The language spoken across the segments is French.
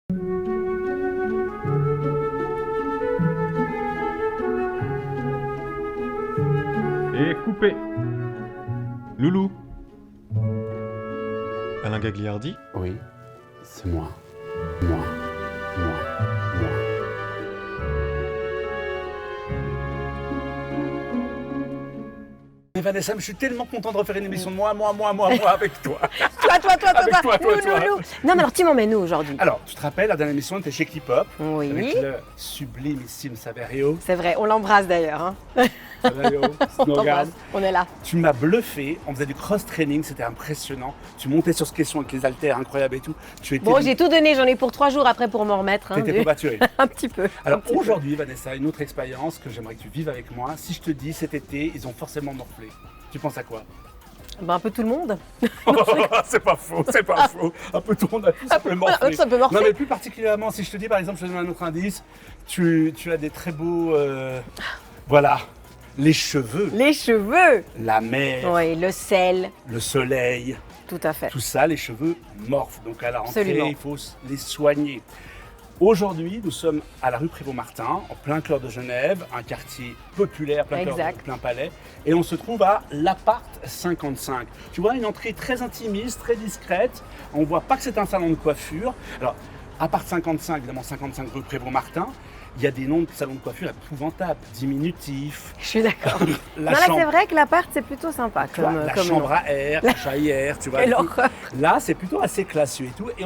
Et coupé. Loulou. Alain Gagliardi? Oui, c'est moi. Moi. Moi. Moi. Et Vanessa, je suis tellement content de refaire une émission de moi avec toi. Toi. Nous. Non, mais alors tu m'emmènes où aujourd'hui? Alors, tu te rappelles, la dernière émission, on était chez Clip Hop. Oui. Avec le sublimissime Saverio. C'est vrai, on l'embrasse d'ailleurs. Hein. Saverio, Snowgan. On est là. Tu m'as bluffé, on faisait du cross-training, c'était impressionnant. Tu montais sur ce question avec les haltères incroyables et tout. Tu étais... Bon, j'ai tout donné, j'en ai pour 3 jours après pour m'en remettre. T'étais prématuré. Un petit peu. Alors aujourd'hui, Vanessa, une autre expérience que j'aimerais que tu vives avec moi. Si je te dis cet été, ils ont forcément morflé. Tu penses à quoi? Ben, un peu tout le monde. C'est pas faux. Un peu tout le monde a tous un peu morflé. Ça peut morfler. Non mais plus particulièrement, si je te dis par exemple, je te donne un autre indice, tu as des très beaux... voilà, les cheveux, Les cheveux. la mer, Oui, le sel. le soleil, Tout à fait. tout ça, les cheveux morphent. Donc à la rentrée, Absolument. il faut les soigner. Aujourd'hui, nous sommes à la rue Prévost-Martin, en plein cœur de Genève, un quartier populaire, plein cœur Exact. de plein palais. Et on se trouve à l'Appart 55. Tu vois, une entrée très intimiste, très discrète. On ne voit pas que c'est un salon de coiffure. Alors, Appart 55, évidemment 55 rue Prévost-Martin. Il y a des noms de salons de coiffure épouvantables, diminutifs. Je suis d'accord. La Non, là, chambre- c'est vrai que l'appart, c'est plutôt sympa. tu vois, la comme chambre nom. à air, la chat hier, tu vois. Quelle et tout. horreur. Là, c'est plutôt assez classieux et tout. Et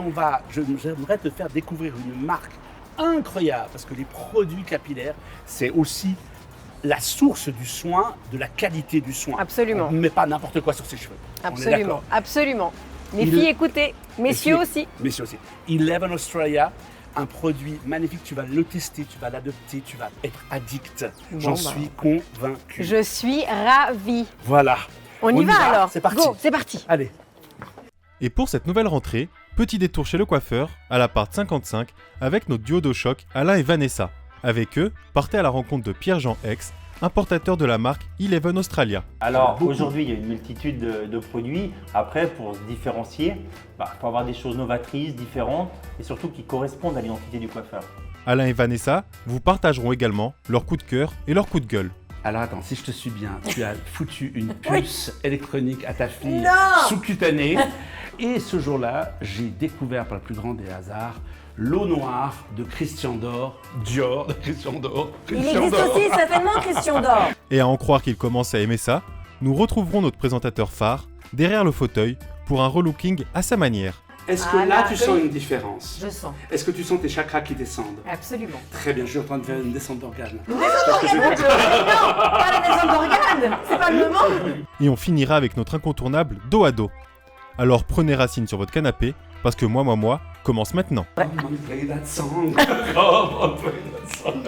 j'aimerais te faire découvrir une marque incroyable parce que les produits capillaires, c'est aussi la source du soin, de la qualité du soin. Absolument. On ne met pas n'importe quoi sur ses cheveux. On est Absolument, d'accord. absolument. Les Il- filles, écoutez. Messieurs aussi. Messieurs aussi. Eleven Australia, un produit magnifique. Tu vas le tester, tu vas l'adopter, tu vas être addict. J'en Bon, suis convaincu. Je suis ravie. Voilà. On y va alors. C'est parti. Go, c'est parti. Allez. Et pour cette nouvelle rentrée, petit détour chez le coiffeur, à l'appart 55, avec notre duo de choc Alain et Vanessa. Avec eux, partez à la rencontre de Pierre-Jean Hex, importateur de la marque Eleven Australia. Alors Beaucoup. aujourd'hui, il y a une multitude de produits. Après, pour se différencier, il faut avoir des choses novatrices, différentes et surtout qui correspondent à l'identité du coiffeur. Alain et Vanessa vous partageront également leur coup de cœur et leur coup de gueule. Alors attends, si je te suis bien, tu as foutu une puce électronique à ta fille Non. sous-cutanée. Et ce jour-là, j'ai découvert par le plus grand des hasards l'eau noire de Christian Dior. Il existe aussi certainement Christian Dior. Et à en croire qu'il commence à aimer ça, nous retrouverons notre présentateur phare derrière le fauteuil pour un relooking à sa manière. Est-ce que là, tu sens une différence? Je sens. Est-ce que tu sens tes chakras qui descendent? Absolument. Très bien, je suis en train de faire une descente d'organes. Non, pas la maison d'organes. C'est pas le moment. Et on finira avec notre incontournable dos à dos. Alors prenez racine sur votre canapé, parce que moi, commence maintenant. Play that song. Oh, play that song.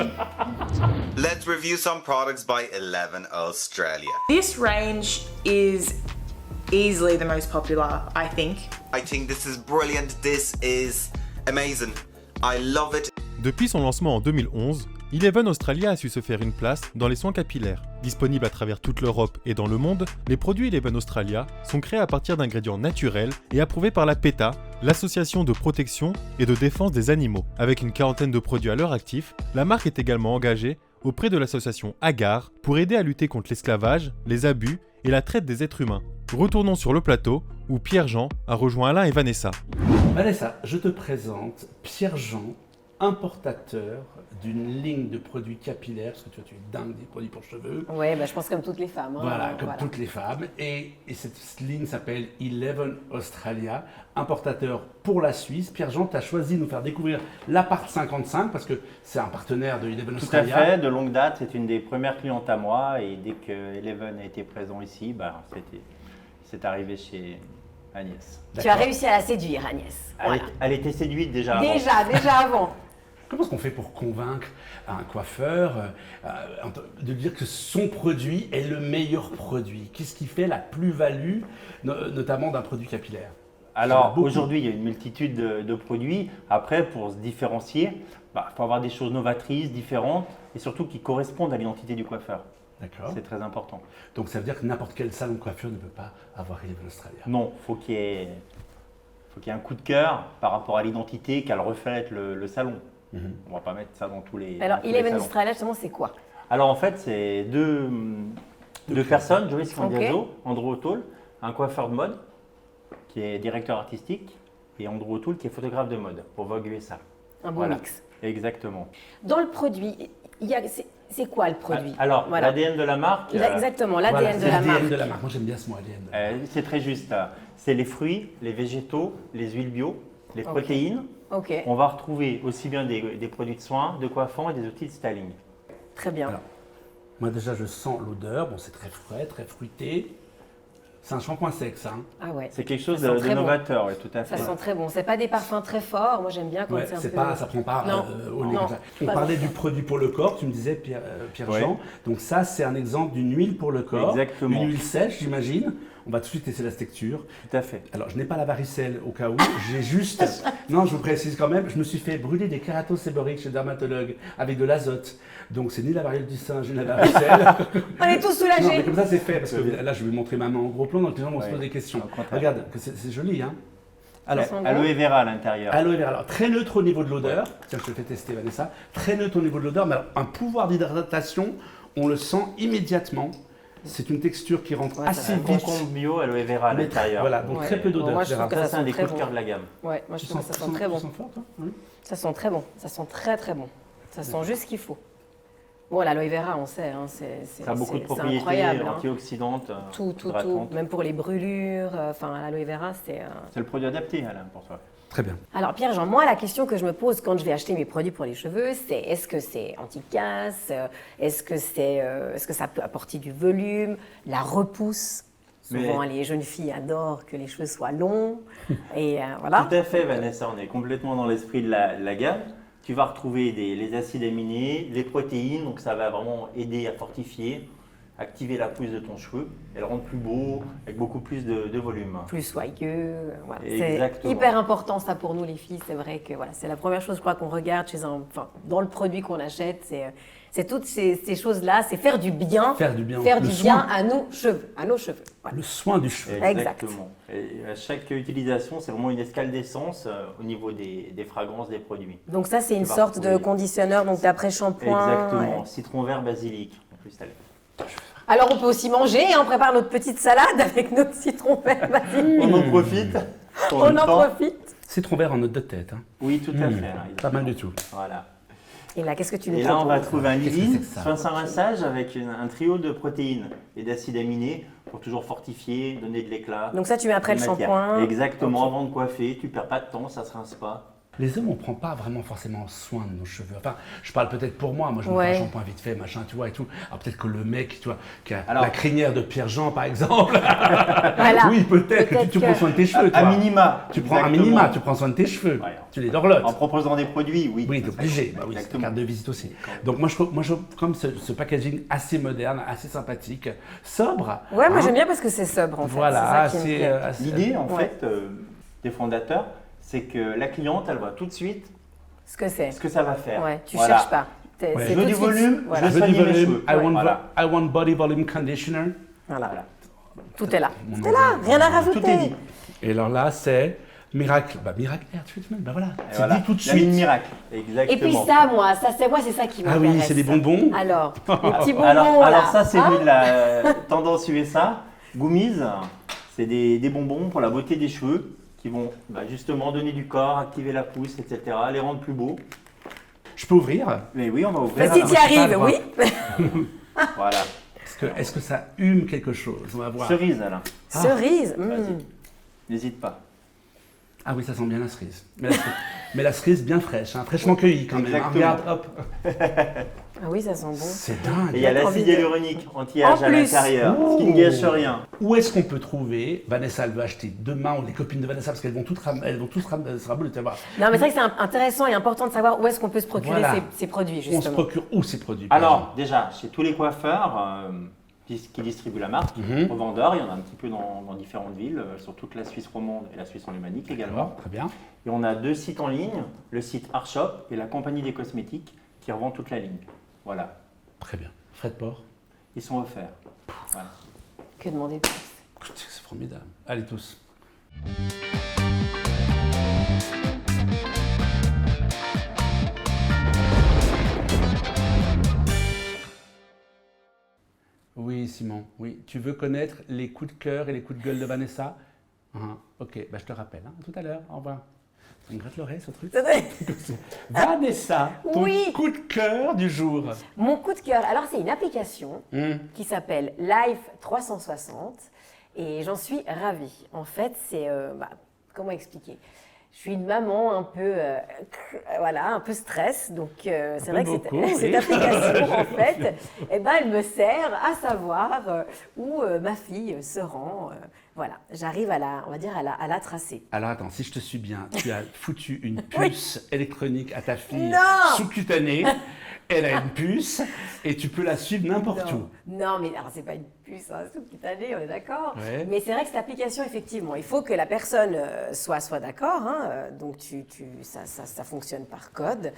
Let's review some products by Eleven Australia. This range is easily the most popular, I think. I think this is brilliant. This is amazing. I love it. Depuis son lancement en 2011, Eleven Australia a su se faire une place dans les soins capillaires. Disponibles à travers toute l'Europe et dans le monde, les produits Eleven Australia sont créés à partir d'ingrédients naturels et approuvés par la PETA, l'association de protection et de défense des animaux. Avec une quarantaine de produits à leur actif, la marque est également engagée auprès de l'association Agar pour aider à lutter contre l'esclavage, les abus et la traite des êtres humains. Retournons sur le plateau où Pierre-Jean a rejoint Alain et Vanessa. Vanessa, je te présente Pierre-Jean, importateur d'une ligne de produits capillaires, parce que tu es dingue des produits pour cheveux. Ouais, bah, je pense comme toutes les femmes. Hein. Voilà, comme toutes les femmes. Et cette ligne s'appelle Eleven Australia, importateur pour la Suisse. Pierre-Jean, tu as choisi de nous faire découvrir l'Appart 55 parce que c'est un partenaire de Eleven Tout à Australia. fait, de longue date, c'est une des premières clientes à moi et dès que Eleven a été présent ici, c'est arrivé chez Agnès. Tu as réussi à la séduire, Agnès. Voilà. Elle était séduite déjà. avant. Déjà avant. Comment est-ce qu'on fait pour convaincre un coiffeur de dire que son produit est le meilleur produit? Qu'est-ce qui fait la plus-value, notamment d'un produit capillaire? Alors Beaucoup. aujourd'hui, il y a une multitude de produits. Après, pour se différencier, il faut avoir des choses novatrices, différentes et surtout qui correspondent à l'identité du coiffeur. D'accord. C'est très important. Donc ça veut dire que n'importe quel salon de coiffure ne peut pas avoir Eleven Australia. Non, faut qu'il y ait faut qu'il y ait un coup de cœur par rapport à l'identité qu'elle reflète le salon. On va pas mettre ça dans tous les Alors, dans tous les Eleven salons. Australia, justement, c'est quoi? Alors en fait, c'est deux personnes, Joyce Cambiaso, Ok. Andrew O'Toole, un coiffeur de mode qui est directeur artistique, et Andrew O'Toole qui est photographe de mode pour Vogue USA. Un bon Voilà. mix. Exactement. Dans le produit, c'est quoi le produit? Alors, Voilà. l'ADN de la marque, Exactement, l'ADN Voilà, de c'est la l'ADN marque. de la marque. Moi, j'aime bien ce mot ADN. c'est très juste. C'est les fruits, les végétaux, les huiles bio, les Ok. protéines. Ok, On va retrouver aussi bien des produits de soins, de coiffant et des outils de styling. très bien. Alors, moi, déjà, je sens l'odeur. Bon, c'est très frais, très fruité. C'est un shampoing sec, ça. Hein. Ah ouais. C'est quelque chose Ça sent de très bon. novateur, oui, tout à fait. Ça sent très bon. C'est pas des parfums très forts. Moi, j'aime bien quand Ouais, c'est un c'est peu. pas, ça prend pas Non. au nez Non. comme ça. On Pas parlait bon. du produit pour le corps, tu me disais Pierre-Jean. Ouais. Donc ça, c'est un exemple d'une huile pour le corps. Exactement. Une huile sèche, j'imagine. On va tout de suite tester la texture. Tout à fait. Alors, je n'ai pas la varicelle au cas où. J'ai juste. Non, je vous précise quand même, je me suis fait brûler des kératoses séboriques chez le dermatologue avec de l'azote. Donc, c'est ni la variole du singe, ni la varicelle. On est tous Non, mais soulagés. comme ça, c'est fait. Parce que là, je vais vous montrer ma main en gros plan, donc les gens vont se Ouais. poser des questions. Au contraire. Regarde, que c'est joli, hein. Alors, Ça sent bon. Aloe vera à l'intérieur. aloe vera. Alors, très neutre au niveau de l'odeur. Tiens, je te fais tester, Vanessa. Très neutre au niveau de l'odeur, mais alors, un pouvoir d'hydratation, on le sent immédiatement. C'est une texture qui rentre Ouais, ça assez Un vite. concombre bio, aloe vera à Mais l'intérieur. Voilà, donc Ouais. très peu Bon, d'odeur. moi, tu je trouve verras. que Ça, c'est un des très coups de cœur bon. de la gamme. Ouais, moi, je Tu trouve que ça sent très bon. tu sens fort, toi Oui. Ça sent très bon. Ça sent très très bon. Ça sent juste ce qu'il faut. Bon, l'aloe vera, on sait, hein, c'est Ça a beaucoup de c'est propriétés incroyable. Hein. antioxydantes, Tout. hydratantes. Même pour les brûlures. Enfin, l'aloe vera, c'est. C'est le produit adapté, Alain, pour toi. Très bien. Alors Pierre-Jean, moi la question que je me pose quand je vais acheter mes produits pour les cheveux, c'est est-ce que c'est anti-casse, est-ce que ça peut apporter du volume, la repousse. Souvent les jeunes filles adorent que les cheveux soient longs et voilà. Tout à fait, Vanessa, on est complètement dans l'esprit de la gamme. Tu vas retrouver les acides aminés, les protéines, donc ça va vraiment aider à fortifier, activer la pousse de ton cheveu et le rendre plus beau, avec beaucoup plus de volume. Plus soyeux, voilà. C'est Exactement. hyper important ça pour nous les filles. C'est vrai que voilà, c'est la première chose je crois qu'on regarde dans le produit qu'on achète, c'est toutes ces choses-là, c'est faire du bien, Faire du bien. faire Le du soin. bien à nos cheveux, Voilà. Le soin du cheveu. Exactement. Et à chaque utilisation, c'est vraiment une escale d'essence au niveau des fragrances des produits. Donc ça c'est une Tu vas sorte de retrouver- conditionneur donc d'après-shampoing. Exactement. Ouais. Citron vert basilic, en plus, t'as les- Alors on peut aussi manger, hein, on prépare notre petite salade avec notre citron vert basilic. On en profite. pour On le en temps. profite. Citron vert en note de tête. Hein. Oui, tout à fait. Alain, Pas mal du tout. Voilà. Et là, qu'est-ce que tu nous Et là, on va proposes trouver un Qu'est-ce que leave-in, c'est que ça soin sans rinçage avec un trio de protéines et d'acides aminés pour toujours fortifier, donner de l'éclat. Donc ça, tu mets après le de matière. shampoing. Exactement, Ok. avant de coiffer, tu perds pas de temps, ça se rince pas. Les hommes, on prend pas vraiment forcément soin de nos cheveux. Enfin, je parle peut-être pour moi. Moi, je me Ouais. fais un shampoing vite fait, machin, tu vois, et tout. Alors peut-être que le mec, tu vois, qui a Alors- la crinière de Pierre-Jean, par exemple. Voilà. Oui, peut-être que Peut-être tu prends soin de tes cheveux, toi. À minima. Tu prends un exactement. minima, tu prends soin de tes cheveux. Ouais. Tu les dorlotes. En proposant des produits, oui. Oui, t'es obligé. Bah oui, c'est une Exactement. carte de visite aussi. Donc moi, je comme ce packaging assez moderne, assez sympathique, sobre. Ouais, moi hein. j'aime bien parce que c'est sobre en fait. Voilà, c'est ça qui me c'est plaît. assez- L'idée, en Ouais. fait, des fondateurs, c'est que la cliente, elle voit tout de suite Ce que c'est. ce que ça va faire. Ouais, tu Voilà. cherches pas. Ouais. C'est Je tout veux de du suite. volume, Voilà. je Je veux du soigner mes volume. cheveux. I Voilà. want body volume conditioner. Voilà. Voilà. Tout est là. Mon Tout est là, rien à rajouter. Tout est dit. Et alors là, c'est Miracle. Bah, Miracle Air Treatment, bah voilà. Et C'est voilà. dit tout de La ligne suite. miracle. Exactement. Et puis ça, moi, c'est ça qui Ah m'intéresse. oui, c'est des bonbons. Alors, les petits bonbons Alors là. ça, c'est Hein de la tendance USA. Gummies, c'est des bonbons pour la beauté des cheveux qui vont justement donner du corps, activer la pousse, etc., les rendre plus beaux. Je peux ouvrir. Mais oui, on va ouvrir. Bah, si moi, tu y je sais pas, arrives, moi. oui. Voilà. Est-ce que ça hume quelque chose? On va voir. Cerise, Alain. Cerise. Vas-y. N'hésite pas. Ah oui, ça sent bien la cerise. Mais la cerise bien fraîche, hein, fraîchement cueillie quand même. hein. Exactement. Regarde, hop. Ah oui, ça sent bon. C'est dingue. Et il y a J'ai trop l'acide envie de- hyaluronique anti-âge En à plus. l'intérieur, ce qui ne gâche rien. Où est-ce qu'on peut trouver? Vanessa, elle veut acheter demain, ou les copines de Vanessa, parce qu'elles vont toutes se rabouler, tu vas voir. Non, mais c'est vrai que c'est intéressant et important de savoir où est-ce qu'on peut se procurer Voilà. ces produits, On se justement. procure où ces produits? Alors, déjà, chez tous les coiffeurs qui distribuent la marque, Mhm. revendeurs, il y en a un petit peu dans différentes villes, sur toute la Suisse romande et la Suisse en lémanique également. Alors, très bien. Et on a 2 sites en ligne, le site Arshop et la compagnie des cosmétiques qui revend toute la ligne. Voilà, Très bien. Frais de port. ils sont offerts. Voilà. Que demander de plus? C'est formidable. Allez tous. Oui, Simon, oui. Tu veux connaître les coups de cœur et les coups de gueule de Vanessa? Ok, bah, je te rappelle, hein, tout à l'heure, au revoir. Ça me gratte l'oreille, ce truc. Vanessa, ton Oui. coup de cœur du jour. Mon coup de cœur, alors c'est une application qui s'appelle Life 360 et j'en suis ravie. En fait, c'est, comment expliquer? Je suis une maman un peu, voilà, un peu stress, donc c'est vrai que cette application, en fait, eh ben, elle me sert à savoir où ma fille se rend. Voilà, j'arrive à la, on va dire, à la tracer. Alors attends, si je te suis bien, tu as foutu une puce électronique à ta fille Non. sous-cutanée. Elle a une puce et tu peux la suivre n'importe où. Non, mais alors c'est pas une puce sous-cutanée, on est d'accord. Ouais. Mais c'est vrai que cette application, effectivement, il faut que la personne soit d'accord. Hein, donc ça fonctionne par code.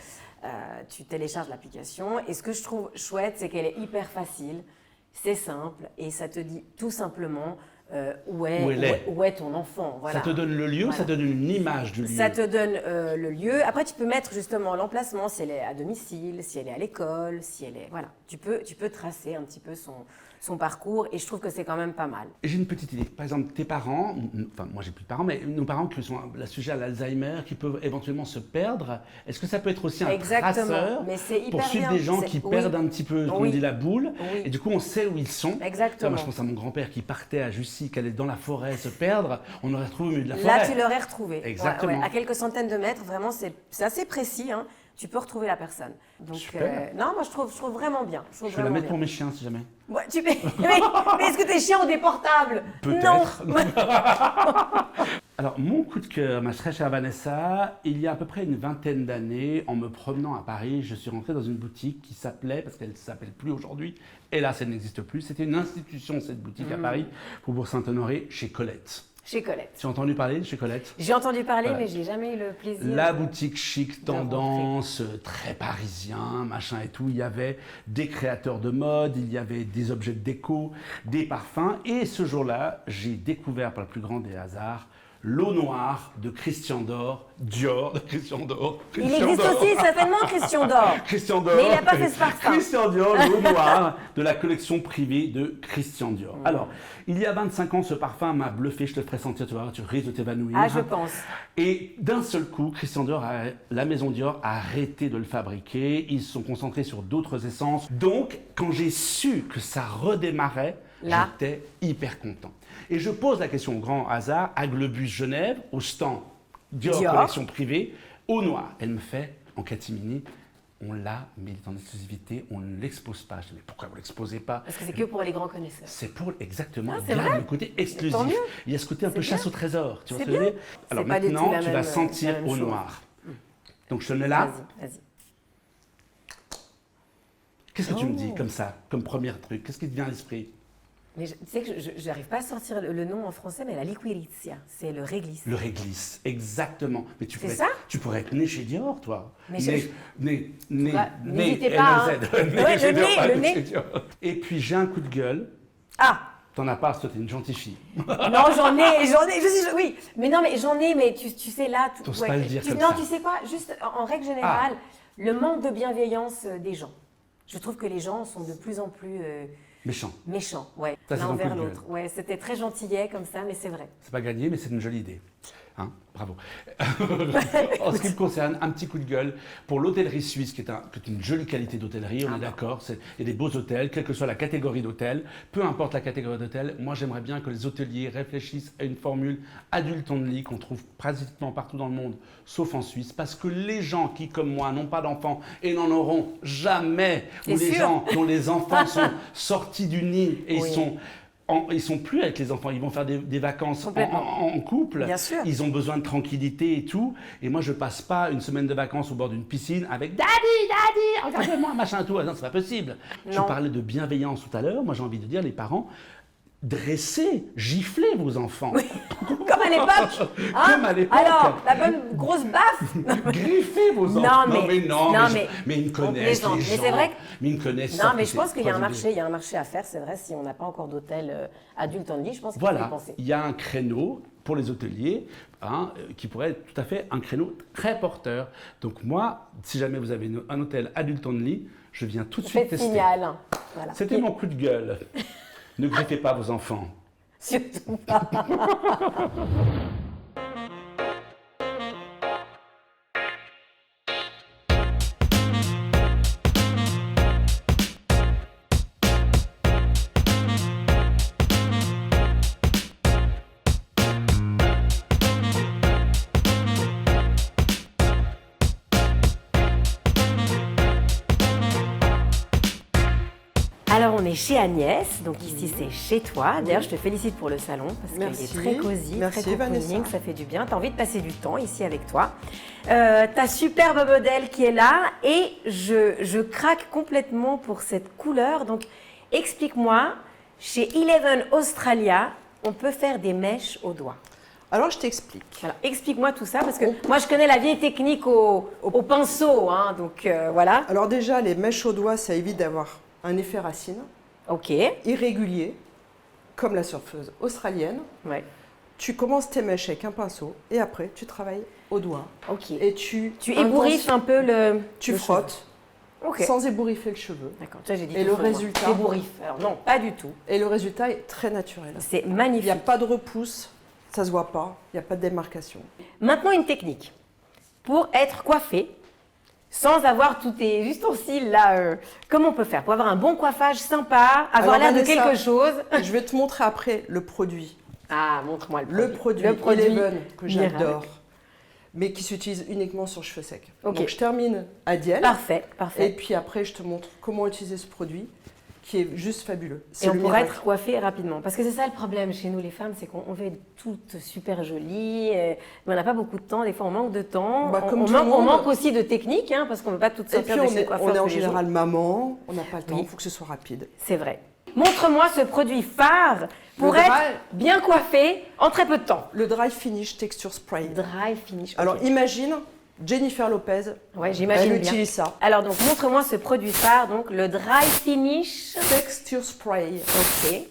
Tu télécharges l'application. Et ce que je trouve chouette, c'est qu'elle est hyper facile, c'est simple et ça te dit tout simplement où est ton enfant. Voilà. Ça te donne le lieu, Voilà. ça te donne une image du lieu. Ça te donne le lieu. Après, tu peux mettre justement l'emplacement, si elle est à domicile, si elle est à l'école, si elle est... Voilà, tu peux tracer un petit peu son parcours et je trouve que c'est quand même pas mal. J'ai une petite idée. Par exemple, tes parents, enfin moi j'ai plus de parents, mais nos parents qui sont sujet à l'Alzheimer, qui peuvent éventuellement se perdre, est-ce que ça peut être aussi un traceur mais c'est hyper pour suivre bien. des gens qui perdent un petit peu, comme on dit, la boule, et du coup on sait où ils sont. Exactement. Moi je pense à mon grand-père qui partait à Jussy, qui allait dans la forêt se perdre, on l'aurait retrouvé au milieu de la forêt. Là, tu l'aurais retrouvé. Exactement. Ouais, à quelques centaines de mètres, vraiment, c'est assez précis. Hein. Tu peux retrouver la personne. Donc, non, moi, je trouve vraiment bien. Je vais la mettre pour mes chiens, si jamais. Ouais, mais est-ce que tes chiens ont des portables? Peut-être. Non. Alors, mon coup de cœur, ma très chère Vanessa, il y a à peu près une vingtaine d'années, en me promenant à Paris, je suis rentré dans une boutique qui s'appelait, parce qu'elle ne s'appelle plus aujourd'hui, hélas, elle n'existe plus, c'était une institution, cette boutique à Paris, Faubourg Saint-Honoré, chez Colette. Chez Colette. Tu as entendu parler de chez Colette? J'ai entendu parler, Voilà. mais j'ai jamais eu le plaisir. La boutique chic, tendance, très parisien, machin et tout. Il y avait des créateurs de mode, il y avait des objets de déco, des parfums. Et ce jour-là, j'ai découvert par le plus grand des hasards l'eau noire de Christian Dior. Il existe aussi certainement Christian Dior. Christian Dior. Mais il n'a pas fait ce parfum. Christian Dior, l'eau noire de la collection privée de Christian Dior. Alors, il y a 25 ans, ce parfum m'a bluffé. Je te le ferai sentir, tu vois, tu risques de t'évanouir. Ah, je pense. Et d'un seul coup, Christian Dior, la maison Dior a arrêté de le fabriquer. Ils se sont concentrés sur d'autres essences. Donc, quand j'ai su que ça redémarrait, j'étais hyper content. Et je pose la question au grand hasard, à Globus Genève, au stand Dior. Collection privée, au noir. Elle me fait, en catimini, on l'a, mais il est en exclusivité, on ne l'expose pas. Je dis, mais pourquoi vous ne l'exposez pas? Parce que c'est que pour les grands connaisseurs. C'est pour, exactement, c'est il y a vrai. le côté exclusif. Tant mieux. Il y a ce côté un peu chasse au trésor. Tu vois ce que je veux dire? Alors pas du tout maintenant, la tu même- vas la sentir même au chose. noir. Donc je te le mets là. Vas-y. Qu'est-ce que tu me dis comme ça, comme premier truc? Qu'est-ce qui te vient à l'esprit? Mais tu sais que je n'arrive pas à sortir le nom en français, mais la liquirizia, c'est le réglisse. Le réglisse, exactement. Mais C'est ça? tu pourrais être né chez Dior, toi. Mais né, n'hésitez pas, hein. LZ. Né Ouais, chez le Dior, nez, pas le né nez. chez Dior. Et puis j'ai un coup de gueule. Ah. T'en as pas, toi t'es une gentille fille. Non, j'en ai, oui. Mais non, mais j'en ai, mais tu sais là... T'oses pas le dire comme non, ça. tu sais quoi, juste en règle générale, le manque de bienveillance des gens. Je trouve que les gens sont de plus en plus... Méchant. Ouais, Ça, c'est l'un ton envers coup de l'autre. Ouais, c'était très gentillet comme ça, mais c'est vrai. C'est pas gagné, mais c'est une jolie idée. Hein, bravo. En ce qui me concerne, un petit coup de gueule pour l'hôtellerie suisse, qui est une jolie qualité d'hôtellerie, on est d'accord. Il y a des beaux hôtels, quelle que soit la catégorie d'hôtel. Peu importe la catégorie d'hôtel, moi j'aimerais bien que les hôteliers réfléchissent à une formule adulte only qu'on trouve pratiquement partout dans le monde, sauf en Suisse. Parce que les gens qui, comme moi, n'ont pas d'enfants et n'en auront jamais, ou les gens dont les enfants sont sortis du nid et ils sont plus avec les enfants, ils vont faire des vacances en couple. Bien sûr. Ils ont besoin de tranquillité et tout. Et moi, je passe pas une semaine de vacances au bord d'une piscine avec Daddy, regarde-moi, machin, tout. Ah non, c'est pas possible. Non. Je parlais de bienveillance tout à l'heure. Moi, j'ai envie de dire, les parents, dressez, giflez vos enfants. Comme à l'époque. Hein. Comme à l'époque. Alors, la bonne grosse baffe. Griffez vos enfants. Non, mais ils me connaissent, les gens. Mais c'est vrai que... Mais ils me connaissent. Non, mais je pense qu'il y a un marché à faire, c'est vrai, si on n'a pas encore d'hôtel adulte only, je pense qu'il faut y Voilà, penser. il y a un créneau pour les hôteliers, qui pourrait être tout à fait un créneau très porteur. Donc moi, si jamais vous avez un hôtel adulte only, je viens tout de suite Faites tester. signal. Voilà. C'était mon coup de gueule. Ne griffez pas vos enfants. Surtout pas. Alors on est chez Agnès, donc ici c'est chez toi. D'ailleurs je te félicite pour le salon parce qu'il Merci. est très cosy, Merci, très cocooning, Vanessa. ça fait du bien. Tu as envie de passer du temps ici avec toi. Ta superbe modèle qui est là et je craque complètement pour cette couleur. Donc explique-moi, chez Eleven Australia, on peut faire des mèches au doigt. Alors, je t'explique. Alors, explique-moi tout ça parce que moi je connais la vieille technique au pinceau, hein, donc voilà. Alors déjà, les mèches au doigt, ça évite d'avoir un effet racine Ok, irrégulier, comme la surfeuse australienne. ouais, Tu commences tes mèches avec un pinceau et après, tu travailles au doigt. ok. Et tu ébouriffes un peu le... Tu le frottes cheveu. Ok. sans ébouriffer le cheveu. D'accord, tu vois, j'ai dit Et tout le faux, moi. résultat Ébouriffe. Alors non, pas du tout. Et le résultat est très naturel. C'est Il n'y magnifique. a pas de repousse, ça se voit pas, il n'y a pas de démarcation. Maintenant, une technique. Pour être coiffé, sans avoir tous tes ustensiles là, comment on peut faire pour avoir un bon coiffage sympa, avoir Alors, l'air de Vanessa, quelque chose? Je vais te montrer après le produit. Ah, montre-moi le produit. Le produit Eleven que miracle. j'adore, mais qui s'utilise uniquement sur cheveux secs. Ok. Donc je termine à Diel. Parfait, Et parfait. puis après, je te montre comment utiliser ce produit qui est juste fabuleux. Et C'est on le pourrait miracle. être coiffé rapidement. Parce que c'est ça le problème chez nous les femmes, c'est qu'on veut être toutes super jolies, mais on n'a pas beaucoup de temps, des fois on manque de temps. Bah, on, comme on tout le manque, on monde. manque aussi de technique, hein, parce qu'on ne veut pas toutes Et sortir puis de on chez le est, coiffeur on est en tous les jours. général maman, on n'a pas le temps, Oui. il faut que ce soit rapide. C'est vrai. Montre-moi ce produit phare pour Le être dry- bien coiffé en très peu de temps. Le Dry Finish Texture Spray. Dry finish. ok. Alors imagine Jennifer Lopez, ouais, j'imagine elle bien. utilise ça. Alors donc montre-moi ce produit phare, donc le dry finish. Texture Spray. Ok.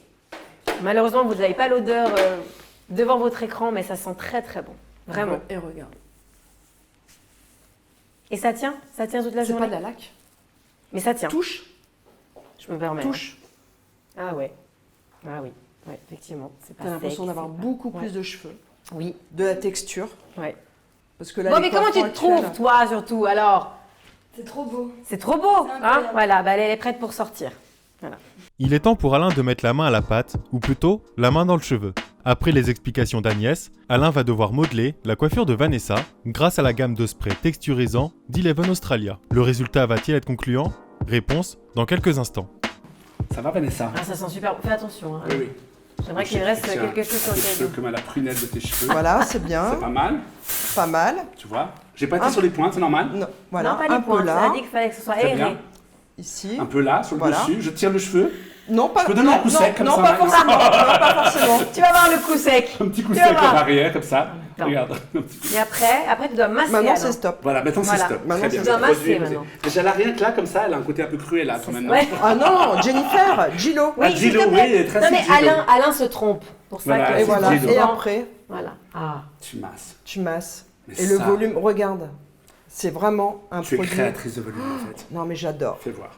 Malheureusement, vous n'avez pas l'odeur devant votre écran, mais ça sent très très bon. Vraiment. Et regarde. Et ça tient toute la C'est journée. pas de la laque. Mais ça tient. Touche, Je me permets. touche. Ah ouais. Ah oui. Ouais, effectivement. C'est pas T'as l'impression sec, d'avoir c'est pas- beaucoup Ouais. plus de cheveux, Oui. de la texture. Ouais. Parce que là, Bon, les mais comment tu coiffeurs te trouves, actuels- toi, surtout, alors? C'est trop beau. C'est trop beau, hein? Voilà, bah, elle est prête pour sortir. Voilà. Il est temps pour Alain de mettre la main à la pâte, ou plutôt la main dans le cheveu. Après les explications d'Agnès, Alain va devoir modeler la coiffure de Vanessa grâce à la gamme de sprays texturisants d'Eleven Australia. Le résultat va-t-il être concluant? Réponse dans quelques instants. Ça va, Vanessa? Ah, ça sent super bon. Fais attention. Hein. Oui, oui. J'aimerais qu'il me reste Tiens, quelque chose sur tes le cheveux caillou. comme à la prunelle de tes cheveux. Voilà, c'est bien, C'est pas mal, pas mal. tu vois. J'ai pas été Un- sur les pointes, c'est normal. Non, voilà, Non, pas un les peu pointes. Ça a là, dit qu'il fallait que ce soit Très aéré. bien. ici. Un peu là, sur le Voilà. dessus. Je tire le cheveu. Non, pas, Je peux donner un coup non, sec comme non, ça, pas maintenant. forcément. Non, pas forcément. Tu vas voir le coup sec. Un petit coup Tu sec vas voir. en arrière, comme ça. Non. Regarde. Et après tu dois masser. Maintenant, Alain. c'est stop. Voilà, maintenant c'est Voilà. stop. Maintenant, Très bien. tu dois Le produit masser est posé. maintenant. Déjà là, rien que là, comme ça, elle a un côté un peu cruel là, quand même. non Ouais. Ah non, Jennifer, Gillo. Oui, Ah, s'il Gillo, te plaît. oui, elle est très Non, mais sexy, Gillo. Alain se trompe. Pour ça Voilà, que Et c'est voilà. Gillo. Et après, Voilà. Ah. Tu masses. tu masses. Mais Et le ça, volume, regarde. C'est vraiment un Tu es produit. créatrice de volume en fait. Non, mais j'adore. Fais voir.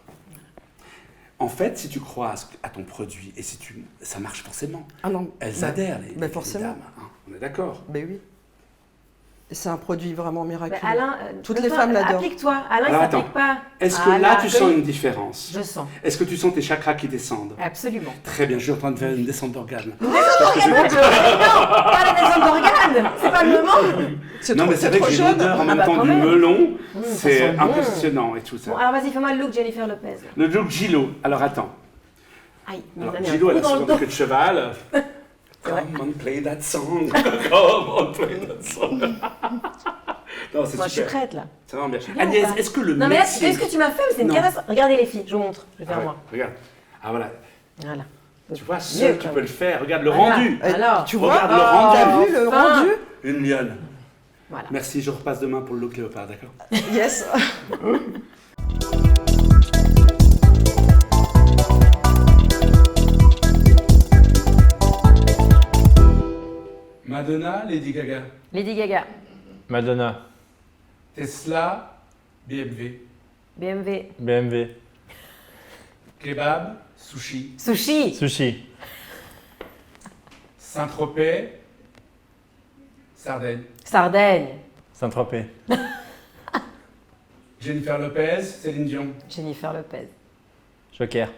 En fait, si tu crois à ton produit et si tu, ça marche forcément. Ah non. Elles bah, adhèrent, bah, les forcément. dames. Hein. On est d'accord. Ben oui. Et c'est un produit vraiment Mais miraculeux. Alain, Toutes les femmes l'adorent. Applique-toi. Alain, il Alors, s'applique attends. pas. Est-ce que Ah, là, tu sens une différence? Je sens. Est-ce que tu sens tes chakras qui descendent? Absolument. Très bien, je suis en train de faire une descente d'organes. Mon Dieu, non, pas la descente d'organes. C'est pas le moment. C'est Non, trop, mais c'est vrai trop que j'ai jeune. l'odeur en même bah, temps quand du même. melon. ça C'est sent bon. impressionnant et tout ça. Bon, alors vas-y, fais-moi le look Jennifer Lopez. Le look Gillo. Alors attends. Aïe, Alors, il m'a mis un Gillo, elle coup a dans souvent le des dos. queues de cheval. vrai. Come on, play that song. Come on, play that song. Non, c'est Moi, je suis super. prête là. Ça va bien. bien ou Agnès, pas est-ce que le Non, mais là, métier... tu sais ce que tu m'as fait, mais c'est une Non. catastrophe. Regardez les filles, je vous montre. Je vais Ah faire ouais, moi. regarde. Ah voilà. Voilà. Tu vois, Mieux, seul tu quand peux même. le faire. Regarde le Voilà. rendu. Alors, Tu vois, Regarde le t'as rendu. vu le Enfin. rendu? Une lionne. Voilà. Merci, je repasse demain pour le look léopard, d'accord? Yes. Madame Madonna, Lady Gaga. Lady Gaga. Madonna. Tesla, BMW. BMW. BMW. Kebab, sushi. Sushi. Sushi. Saint-Tropez, Sardaigne. Sardaigne. Saint-Tropez. Jennifer Lopez, Céline Dion. Jennifer Lopez. Joker.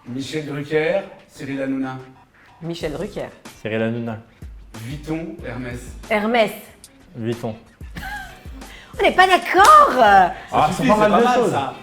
Michel Drucker, Cyril Hanouna. Michel Drucker. Cyril Hanouna. Vuitton, Hermès. Hermès. Vuitton. On n'est pas d'accord. Ah, c'est pas mal de choses. ça.